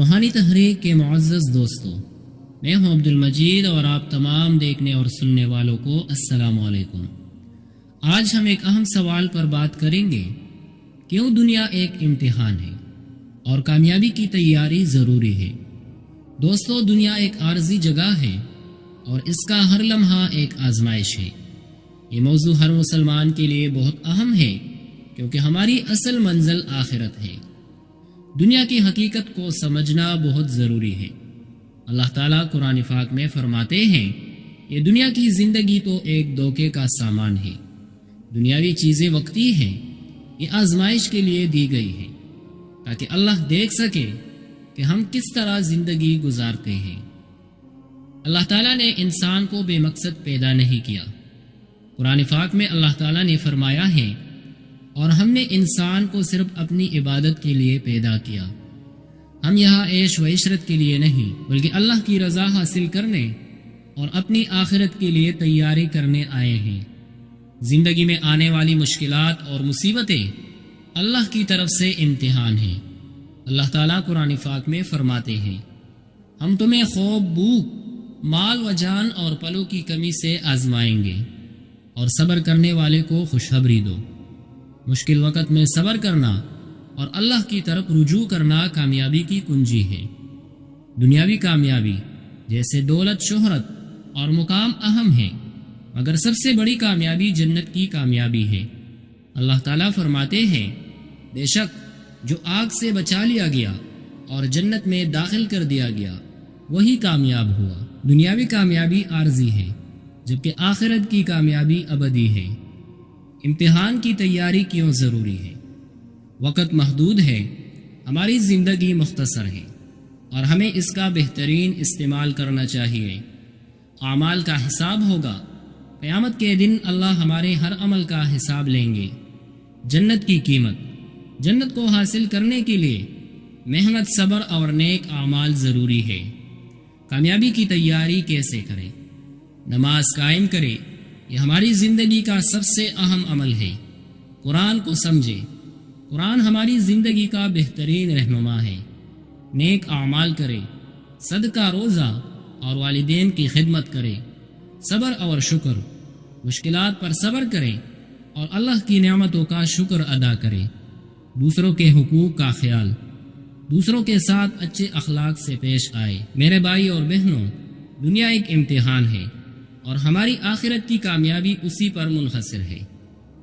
روحانی تحریک کے معزز دوستوں، میں ہوں عبد المجید اور آپ تمام دیکھنے اور سننے والوں کو السلام علیکم۔ آج ہم ایک اہم سوال پر بات کریں گے، کیوں دنیا ایک امتحان ہے اور کامیابی کی تیاری ضروری ہے۔ دوستو، دنیا ایک عارضی جگہ ہے اور اس کا ہر لمحہ ایک آزمائش ہے۔ یہ موضوع ہر مسلمان کے لیے بہت اہم ہے کیونکہ ہماری اصل منزل آخرت ہے۔ دنیا کی حقیقت کو سمجھنا بہت ضروری ہے۔ اللہ تعالیٰ قرآن پاک میں فرماتے ہیں، یہ دنیا کی زندگی تو ایک دھوکے کا سامان ہے۔ دنیاوی چیزیں وقتی ہیں، یہ آزمائش کے لیے دی گئی ہے تاکہ اللہ دیکھ سکے کہ ہم کس طرح زندگی گزارتے ہیں۔ اللہ تعالیٰ نے انسان کو بے مقصد پیدا نہیں کیا۔ قرآن پاک میں اللہ تعالیٰ نے فرمایا ہے، اور ہم نے انسان کو صرف اپنی عبادت کے لیے پیدا کیا۔ ہم یہاں عیش و عشرت کے لیے نہیں بلکہ اللہ کی رضا حاصل کرنے اور اپنی آخرت کے لیے تیاری کرنے آئے ہیں۔ زندگی میں آنے والی مشکلات اور مصیبتیں اللہ کی طرف سے امتحان ہیں۔ اللہ تعالیٰ قرآن پاک میں فرماتے ہیں، ہم تمہیں خواب، بھوک، مال و جان اور پلوں کی کمی سے آزمائیں گے اور صبر کرنے والے کو خوشخبری دو۔ مشکل وقت میں صبر کرنا اور اللہ کی طرف رجوع کرنا کامیابی کی کنجی ہے۔ دنیاوی کامیابی جیسے دولت، شہرت اور مقام اہم ہے، مگر سب سے بڑی کامیابی جنت کی کامیابی ہے۔ اللہ تعالیٰ فرماتے ہیں، بے شک جو آگ سے بچا لیا گیا اور جنت میں داخل کر دیا گیا وہی کامیاب ہوا۔ دنیاوی کامیابی عارضی ہے جبکہ آخرت کی کامیابی ابدی ہے۔ امتحان کی تیاری کیوں ضروری ہے؟ وقت محدود ہے، ہماری زندگی مختصر ہے اور ہمیں اس کا بہترین استعمال کرنا چاہیے۔ اعمال کا حساب ہوگا، قیامت کے دن اللہ ہمارے ہر عمل کا حساب لیں گے۔ جنت کی قیمت، جنت کو حاصل کرنے کے لیے محنت، صبر اور نیک اعمال ضروری ہے۔ کامیابی کی تیاری کیسے کریں؟ نماز قائم کرے، یہ ہماری زندگی کا سب سے اہم عمل ہے۔ قرآن کو سمجھے، قرآن ہماری زندگی کا بہترین رہنما ہے۔ نیک اعمال کرے، صدقہ، روزہ اور والدین کی خدمت کرے۔ صبر اور شکر، مشکلات پر صبر کرے اور اللہ کی نعمتوں کا شکر ادا کرے۔ دوسروں کے حقوق کا خیال، دوسروں کے ساتھ اچھے اخلاق سے پیش آئے۔ میرے بھائی اور بہنوں، دنیا ایک امتحان ہے اور ہماری آخرت کی کامیابی اسی پر منحصر ہے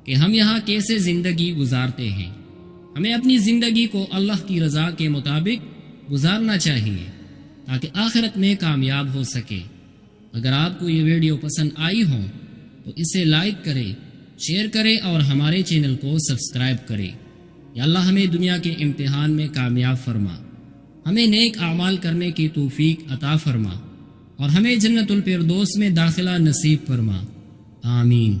کہ ہم یہاں کیسے زندگی گزارتے ہیں۔ ہمیں اپنی زندگی کو اللہ کی رضا کے مطابق گزارنا چاہیے تاکہ آخرت میں کامیاب ہو سکے۔ اگر آپ کو یہ ویڈیو پسند آئی ہو تو اسے لائک کرے، شیئر کرے اور ہمارے چینل کو سبسکرائب کرے۔ یا اللہ ہمیں دنیا کے امتحان میں کامیاب فرما، ہمیں نیک اعمال کرنے کی توفیق عطا فرما اور ہمیں جنت الفردوس میں داخلہ نصیب فرما، آمین۔